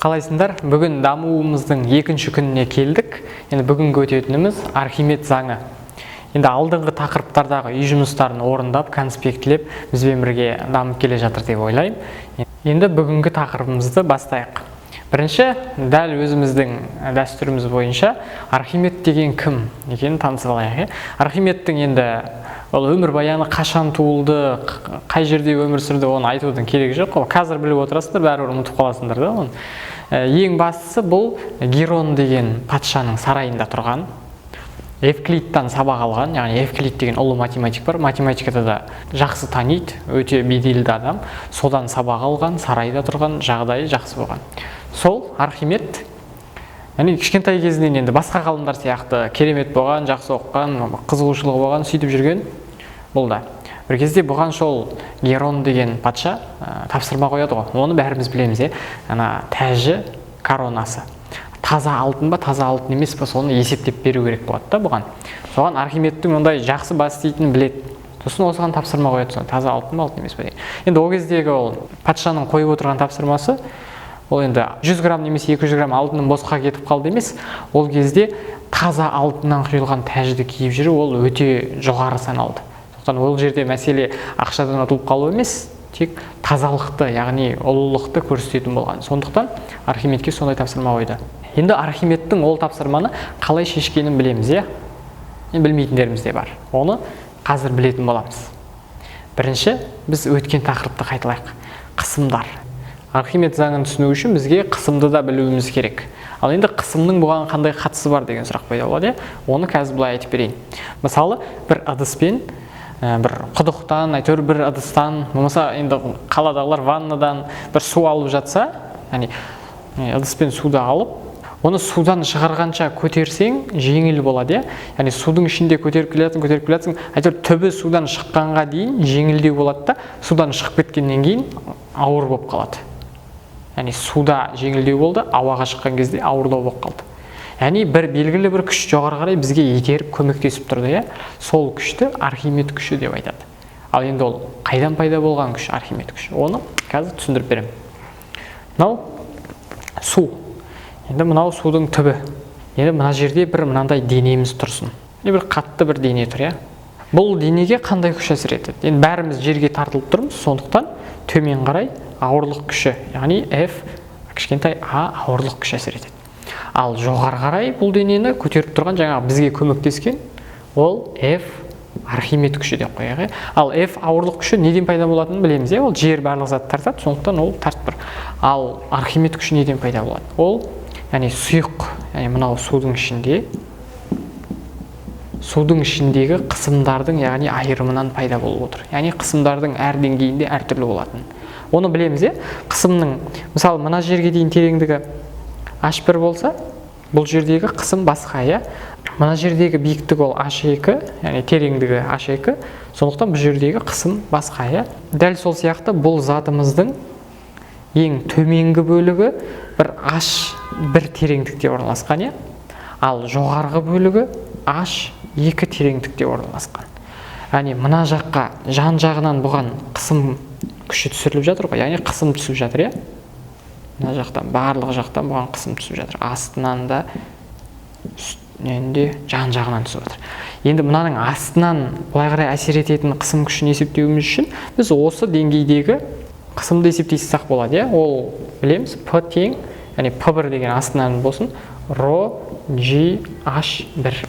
Қалайсыңдар? Бүгін дамуымыздың екінші күніне келдік. Енді бүгінгі өтетініміз Архимед заңы. Енді алдыңғы тақырыптардағы үй жұмыстарын орындап, конспектілеп, бізбен бірге дамып келе жатыр деп ойлаймын. Енді бүгінгі тақырыбымызды бастайық. Бірінші, дәл өзіміздің дәстүріміз бойынша Архимед деген кім екенін танысып алайық. Архимедтің енді ол өмірбаяны қашан туылды, қай жерде өмір сүрді, оны айтудың керегі жоқ. Қазір біліп отырасыңдар, бәрібір ұмытып қаласыңдар да оны. Ең бастысы бұл Герон деген патшаның сарайында тұрған, Евклидтан сабақ алған, яғни Евклид деген ұлы математик бар, математикада да жақсы таниды, өте беделді адам, содан сабақ алған, сарайда тұрған, жағдайы жақсы болған. Сол Архимед кішкентай кезінен енді басқа ғалымдар сияқты керемет болған, жақсы оқыған, қызығушылығы болған, сөйтіп жүрген бұл да. Бір кезде бұған сол Герон деген патша тапсырма қояды ғой. Оны бәріміз білеміз, тәжі коронасы. Таза алтын ба, таза алтын емес па, соны есептеп беру керек болады да бұған. Соған Архимедтің ондай жақсы бас істейтінін біледі. Сосын осыған тапсырма қояды, таза алтын ба, алтын емес па деген. Енді ол кездегі ол патшаның қойып отырған тапсырмасы ол енді 100 грамм немесе 200 грамм алтынның босқа кетіп қалды емес, ол кезде таза алтыннан құйылған тәжді киіп жүру ол өте жоғары саналды. Сондықтан ол жерде мәселе ақшадан ұтылып қалу емес, тек тазалықты, яғни ұлылықты көрсететін болған. Сондықтан Архимедке сондай тапсырма қойды. Енді Архимедтің ол тапсырманы қалай шешкенін білеміз, білмейтіндеріміз де бар. Оны қазір білетін боламыз. Бірінші, біз өткен тақырыпты қайталайық. Қысымдар. Архимед заңын түсіну үшін бізге қысымды да білуіміз керек. Ал енді қысымның бұған қандай қатысы бар деген сұрақ пайда болады. Оны қазір былай айтып берейін. Мысалы, бір ыдыспен, бір құдықтан, әйтеуір бір ыдыстан, болмаса енді қаладағылар ваннадан бір су алып жатса, ыдыспен суды алып, оны судан шығарғанша көтерсең жеңіл болады. Яғни судың ішінде көтеріп келесің, әйтеуір түбі судан шыққанға дейін жеңілдеу болады да, судан шығып кеткеннен кейін ауыр болып қалады. Яғни суда жеңілдеу болды, ауаға шыққан кезде ауырлау болып қалды. Яғни бір белгілі бір күш жоғары қарай бізге итеріп көмектесіп тұрды. Сол күшті Архимед күші деп айтады. Ал енді ол қайдан пайда болған күш Архимед күші? Оны қазір түсіндіріп беремін. Мынау су. Енді мынау судың түбі. Енді мына жерде бір мынандай денеміз тұрсын. Бір қатты бір дене тұр. Бұл денеге қандай күш әсер етеді? Енді бәріміз жерге тартылып тұрмыз, сондықтан төмен қарай ауырлық күші, яғни F кішкентай А ауырлық күші әсер етеді. Ал жоғары қарай бұл денені көтеріп тұрған жаңағы бізге көмектескен ол F Архимед күші деп қояйық. Ал F ауырлық күші неден пайда болатынын білеміз. Ол жер барлық зат тартады, сондықтан ол тартып тұр. Ал Архимед күші неден пайда болады? Ол яғни сұйық, яғни мынау судың ішіндегі қысымдардың, яғни айырымынан пайда болып отыр. Яғни қысымдардың әр деңгейінде әртүрлі болатын. Оны білеміз. Қысымның, мысалы, мына жерге дейін тереңдігі H1 болса, бұл жердегі қысым басқа. Мына жердегі биіктік ол H2, яғни тереңдігі H2, сондықтан бұл жердегі қысым басқа. Дәл сол сияқты бұл затымыздың ең төменгі бөлігі бір H1 тереңдікте орналасқан, ал жоғарғы бөлігі H2 тереңдікте орналасқан. Яғни мына жаққа жан жағынан бұған қысым күші түсіріліп жатыр ғой, яғни қысым түсіп жатыр. Мына жақтан, барлық жақтан бұған қысым түсіп жатыр. Астынан да, үстінен де, жан жағынан түсіп жатыр. Енді мынаның астынан былай қарай әсер ететін қысым күшін есептеуіміз үшін біз осы деңгейдегі қысымды есептейсақ болады. Ол білеміз, P тең, яғни P1 деген астынан болсын, ρ G H1.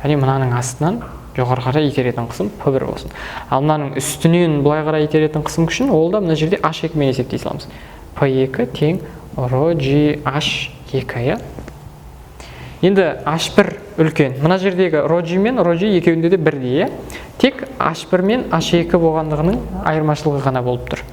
Яғни мынаның астынан жоғары қарай итеретін қысым P1 болсын. Ал мынаның үстінен былай қарай итеретін қысым күшін ол да мына жерде H2 мен есептей саламыз. P2 тең ρ G H2. Енді H1 үлкен. Мына жердегі ρ G мен ρ G екеуінде де бірдей. Тек H1 мен H2 болғандығының айырмашылығы ғана болып тұр.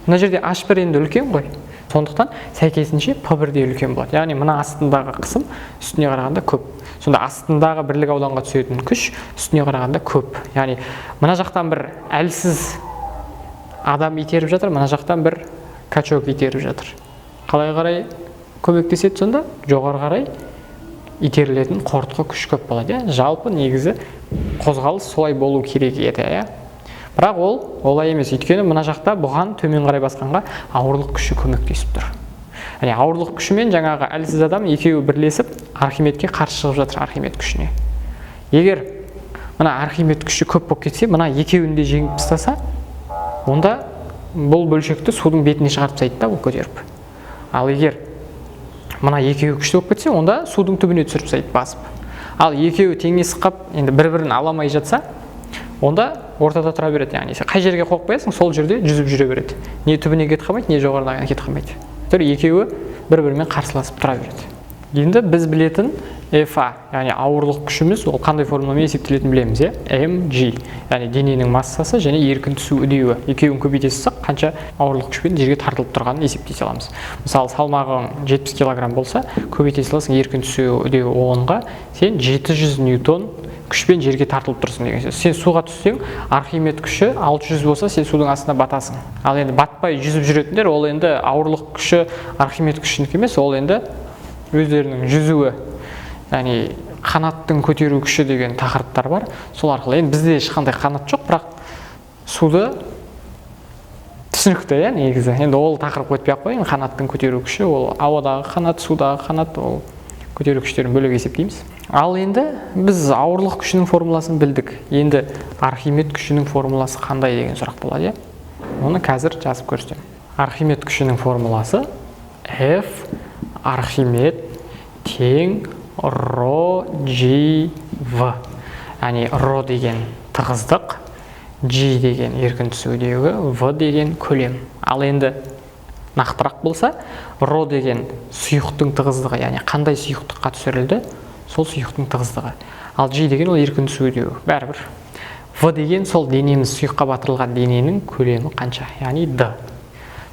Мына жерде H1 енді үлкен ғой. Сондықтан сәйкесінше P1 де үлкен болады. Яғни мына астындағы қысым үстіне қарағанда көп. Сонда астындағы бірлік ауданға түсетін күш үстіне қарағанда көп. Яғни мына жақтан бір әлсіз адам итеріп жатыр, мына жақтан бір качок итеріп жатыр. Қалай қарай көмектеседі сонда? Жоғары қарай итерілетін қортқы күш көп болады. Жалпы негізі қозғалыс солай болу керек еді. Бірақ ол олай емес. Өйткені мына жақта бұған төмен қарай басқанға ауырлық күші көмектесіп тұр. Яғни ауырлық күші мен жаңағы әлсіз адам екеуі бірлесіп Архимедке қарсы шығып жатыр, Архимед күшіне. Егер мына Архимед күші көп болып кетсе, мына екеуін де жеңіп тастаса, онда бұл бөлшекті судың бетіне шығарып тастайды да, ол көтеріп. Ал егер мына екеуі күшті болып кетсе, онда судың түбіне түсіріп тастайды, басып. Ал екеуі теңесіп қалып, енді бір-бірін аламай жатса, онда ортада тұра береді. Яғни қай жерге қойып қоясың, сол жерде жүзіп жүре береді. Не түбіне кетіп қалмайды, не жоғарыдан кетіп қалмайды. Екеуі бір-бірімен қарсыласып тұра береді. Енді біз білетін FA, яғни ауырлық күшіміз, ол қандай формуламен есептелетінін білеміз, mg, яғни дененің массасы және еркін түсу үдеуі. Екеуін көбейте салсақ, қанша ауырлық күшпен жерге тартылып тұрғанын есептей аламыз. Мысалы, салмағың 70 кг болса, көбейте саласың, еркін түсу үдеуі 10-ға, сен 700 ньютон күшпен жерге тартылып тұрсың деген сөз. Сен суға түссең, Архимед күші 600 болса, сен судың астына батасың. Ал енді батпай жүзіп жүретіндер, ол енді ауырлық күші Архимед күшінікі емес, ол енді өздерінің жүзуі, яғни қанаттың көтеру күші деген тақырыптар бар. Сол арқылы енді бізде ешқандай қанат жоқ, бірақ суды түсінікті, негізі. Енді ол тақырып өтпей ақ қояйын, қанаттың көтеру күші, ол ауадағы қанат, судағы қанат, ол көтеру күштерін бөлек есептейміз. Ал енді біз ауырлық күшінің формуласын білдік. Енді Архимед күшінің формуласы қандай деген сұрақ болады, оны қазір жазып көрсетемін. Архимед күшінің формуласы F Архимед тең ρ g v. Яғни ρ деген тығыздық, g деген еркін түсу үдеуі, v деген көлем. Ал енді нақтырақ болса, ρ деген сұйықтың тығыздығы, яғни қандай сұйықтыққа түсірілді, сол сұйықтың тығыздығы. Ал g деген ол еркін түсу үдеуі, бәрібір. V деген сол денеміз, сұйыққа батырылған дененің көлемі қанша, яғни d.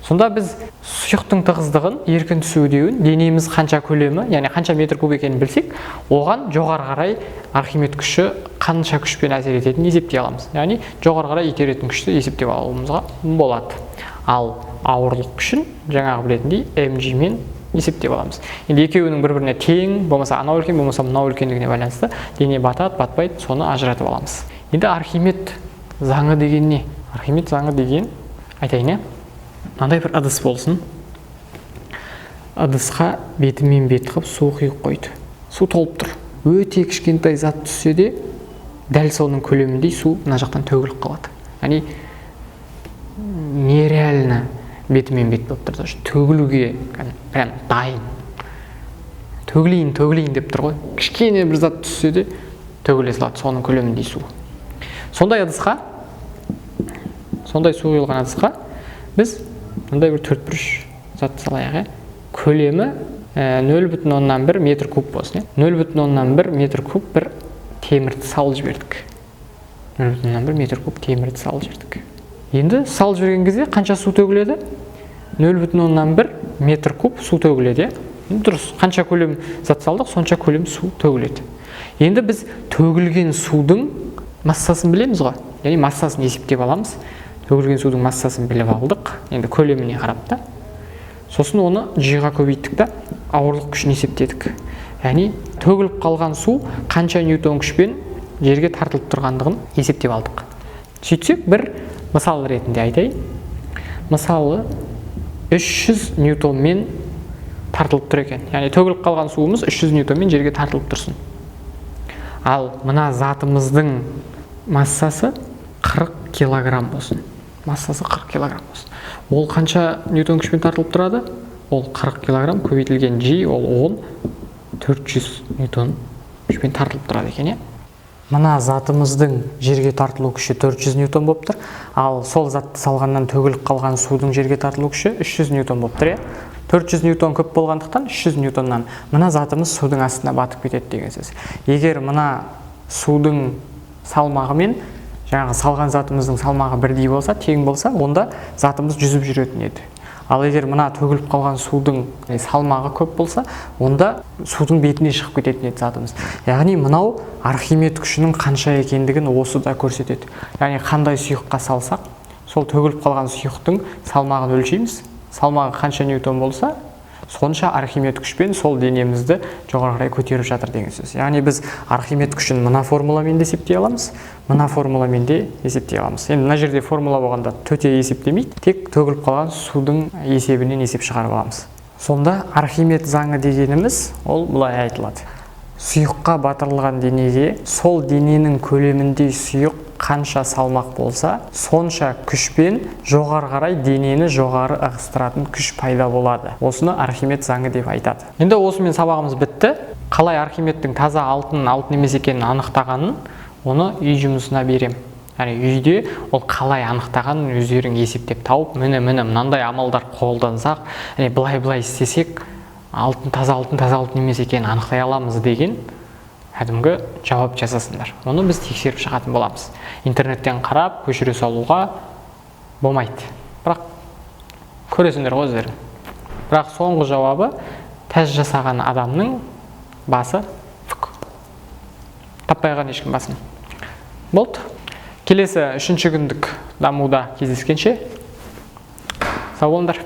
Сонда біз сұйықтың тығыздығын, еркін түсу үдеуін, денеміз қанша көлемі, яғни қанша метр куб екенін білсек, оған жоғары қарай Архимед күші қанша күшпен әсер ететінін есептей аламыз. Яғни жоғары қарай итеретін күшті есептеп алуымызға болады. Ал ауырлық күшін жаңағы білетіндей mg мен есептеп аламыз. Енді екеуінің бір-біріне тең, болмаса анау үлкен, болмаса мынау үлкендігіне байланысты дене батады, батпайды, соны ажыратып аламыз. Енді Архимед заңы деген не? Архимед заңы деген, айтайын, мынандай бір ыдыс болсын. Ыдысқа бетімен бет қып су құйып қойды. Су толып тұр. Өте кішкентай зат түссе де, дәл соның көлеміндей су мына жақтан төгіліп қалады. Яғни нереально бетімен бет болып тұрды. Төгілуге прям дайын. Төгілейін деп тұр ғой. Кішкене бір зат түссе де төгіле салады, соның көлеміндей су. Сондай ыдысқа, сондай су құйылған ыдысқа біз мындай бір төртбұрыш зат салайық, көлемі 0,1 метр куб болсын. 0,1 метр куб бір темірді салып жібердік. 0,1 метр куб темірді салып жібердік. Енді салып жіберген кезде қанша су төгіледі? 0,1 метр куб су төгіледі. Дұрыс, қанша көлем зат салдық, сонша көлем су төгіледі. Енді біз төгілген судың массасын білеміз ғой. Яғни массасын есептеп аламыз. Төгілген судың массасын біліп алдық. Енді көлеміне қарап та. Сосын оны g-ға көбейттік та, ауырлық күшін есептедік. Яғни төгіліп қалған су қанша ньютон күшпен жерге тартылып тұрғандығын есептеп алдық. Сөйтсек, бір мысал ретінде айтайын. Мысалы, 300 ньютонмен тартылып тұр екен. Яғни төгіліп қалған суымыз 300 ньютонмен жерге тартылып тұрсын. Ал мына затымыздың массасы 40 килограмм болсын. Массасы 40 килограмм болсын. Ол қанша ньютон күшпен тартылып тұрады? Ол 40 килограмм көбейтілген g, ол 400 ньютон күшпен тартылып тұрады екен. Мына затымыздың жерге тартылу күші 400 ньютон болып тұр. Ал сол затты салғаннан төгіліп қалған судың жерге тартылу күші 300 ньютон болып тұр. 400 ньютон көп болғандықтан 300 ньютоннан мына затымыз судың астына батып кетеді деген сөз. Егер мына судың салмағы мен жаңағы салған затымыздың салмағы бірдей болса, тең болса, онда затымыз жүзіп жүретін еді. Ал егер мына төгіліп қалған судың салмағы көп болса, онда судың бетіне шығып кететін еді затымыз. Яғни мынау Архимед күшінің қанша екендігін осы да көрсетеді. Яғни қандай сұйыққа салсақ, сол төгіліп қалған сұйықтың салмағын өлшейміз. Салмағы қанша ньютон болса, сонша Архимед күшпен сол денемізді жоғары қарай көтеріп жатыр деген сөз. Яғни біз Архимед күшін мына формуламен де есептей аламыз, мына формуламен де есептей аламыз. Енді мына жерде формула болғанда төте есептемейді, тек төгіліп қалған судың есебінен есеп шығарып аламыз. Сонда Архимед заңы дегеніміз ол былай айтылады. Сұйыққа батырылған денеге сол дененің көлеміндей сұйық қанша салмақ болса, сонша күшпен жоғары қарай денені жоғары ығыстыратын күш пайда болады. Осыны Архимед заңы деп айтады. Енді осымен сабағымыз бітті. Қалай Архимедтің таза алтын емес екенін анықтағанын, оны үй жұмысына берем. Яғни үйде ол қалай анықтағанын өздерің есептеп тауып, міне мынандай амалдар қолдансақ, былай істесек, таза алтын емес екенін анықтай аламыз деген кәдімгі жауап жасасындар. Оны біз тексеріп шығатын боламыз. Интернеттен қарап, көшіре салуға болмайды. Бірақ көресіңдер ғой өздерің. Бірақ соңғы жауабы тест жасаған адамның басы таппай қалған ешкім басын. Болды. Келесі 3-ші күндік дамуда кездескенше сау болыңдар.